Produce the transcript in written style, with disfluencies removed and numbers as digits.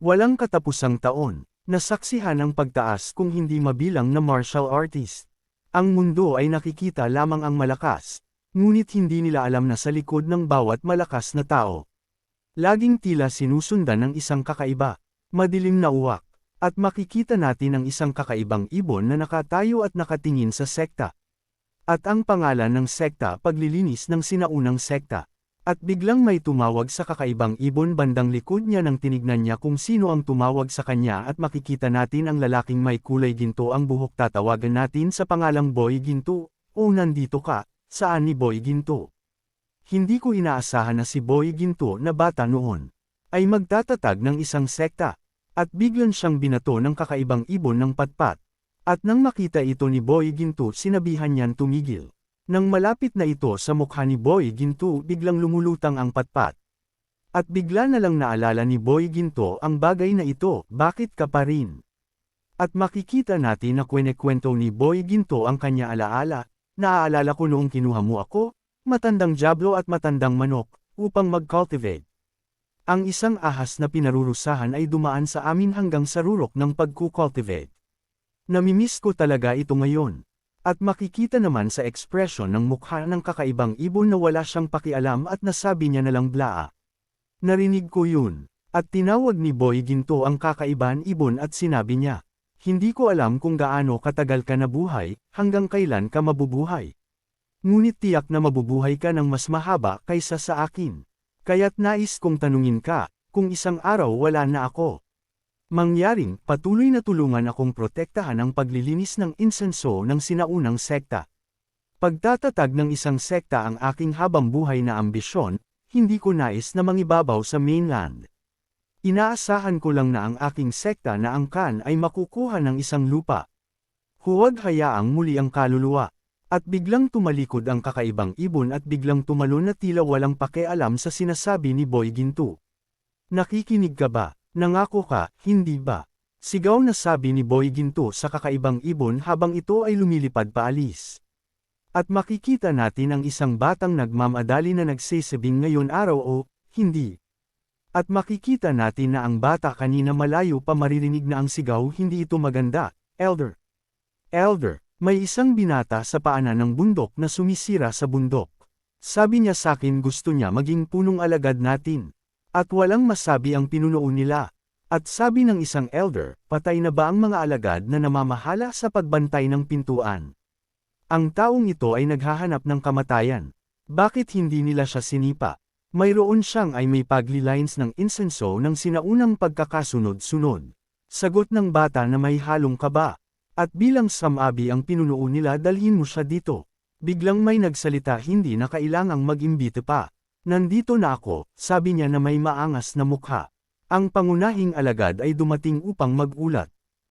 Walang katapusang taon, nasaksihan ang pagtaas kung hindi mabilang na martial artist. Ang mundo ay nakikita lamang ang malakas, ngunit hindi nila alam na sa likod ng bawat malakas na tao. Laging tila sinusundan ng isang kakaiba, madilim na uwak, at makikita natin ang isang kakaibang ibon na nakatayo at nakatingin sa sekta. At ang pangalan ng sekta paglilinis ng sinaunang sekta. At biglang may tumawag sa kakaibang ibon bandang likod niya nang tinignan niya kung sino ang tumawag sa kanya at makikita natin ang lalaking may kulay ginto ang buhok. Tatawagan natin sa pangalang Boy Ginto. O nandito ka, saan ni Boy Ginto? Hindi ko inaasahan na si Boy Ginto na bata noon ay magtatatag ng isang sekta. At biglang siyang binato ng kakaibang ibon ng patpat. At nang makita ito ni Boy Ginto sinabihan niyan tumigil. Nang malapit na ito sa mukha ni Boy Ginto biglang lumulutang ang patpat. At bigla na lang naalala ni Boy Ginto ang bagay na ito, bakit ka pa rin? At makikita natin na kwento ni Boy Ginto ang kanya alaala, naaalala ko noong kinuha mo ako, matandang diablo at matandang manok, upang mag-cultivate. Ang isang ahas na pinarurusahan ay dumaan sa amin hanggang sa rurok ng pagkukultivate. Namimiss ko talaga ito ngayon. At makikita naman sa ekspresyon ng mukha ng kakaibang ibon na wala siyang pakialam at nasabi niya na lang blaa. Narinig ko yun. At tinawag ni Boy Ginto ang kakaibang ibon at sinabi niya, hindi ko alam kung gaano katagal ka nabuhay, hanggang kailan ka mabubuhay. Ngunit tiyak na mabubuhay ka ng mas mahaba kaysa sa akin. Kaya't nais kong tanungin ka, kung isang araw wala na ako. Mangyaring, patuloy na tulungan akong protektahan ang paglilinis ng insenso ng sinaunang sekta. Pagtatatag ng isang sekta ang aking habang buhay na ambisyon, hindi ko nais na mangibabaw sa mainland. Inaasahan ko lang na ang aking sekta na angkan ay makukuha ng isang lupa. Huwag hayaang muli ang kaluluwa. At biglang tumalikod ang kakaibang ibon at biglang tumalon na tila walang pakialam sa sinasabi ni Boy Ginto. Nakikinig ka ba? Nangako ka, hindi ba? Sigaw na sabi ni Boy Ginto sa kakaibang ibon habang ito ay lumilipad paalis. At makikita natin ang isang batang nagmamadali na nagsisabing ngayon araw o, hindi. At makikita natin na ang bata kanina malayo pa maririnig na ang sigaw hindi ito maganda, Elder. Elder, may isang binata sa paanan ng bundok na sumisira sa bundok. Sabi niya sakin gusto niya maging punong alagad natin. At walang masabi ang pinuno nila. At sabi ng isang elder, patay na ba ang mga alagad na namamahala sa pagbantay ng pintuan? Ang taong ito ay naghahanap ng kamatayan. Bakit hindi nila siya sinipa? Mayroon siyang ay may paglilines ng insenso ng sinaunang pagkakasunod-sunod. Sagot ng bata na may halong kaba. At bilang samabi ang pinuno nila dalhin mo siya dito. Biglang may nagsalita hindi na kailangang mag-imbite pa. Nandito na ako, sabi niya na may maangas na mukha. Ang pangunahing alagad ay dumating upang mag-ulat.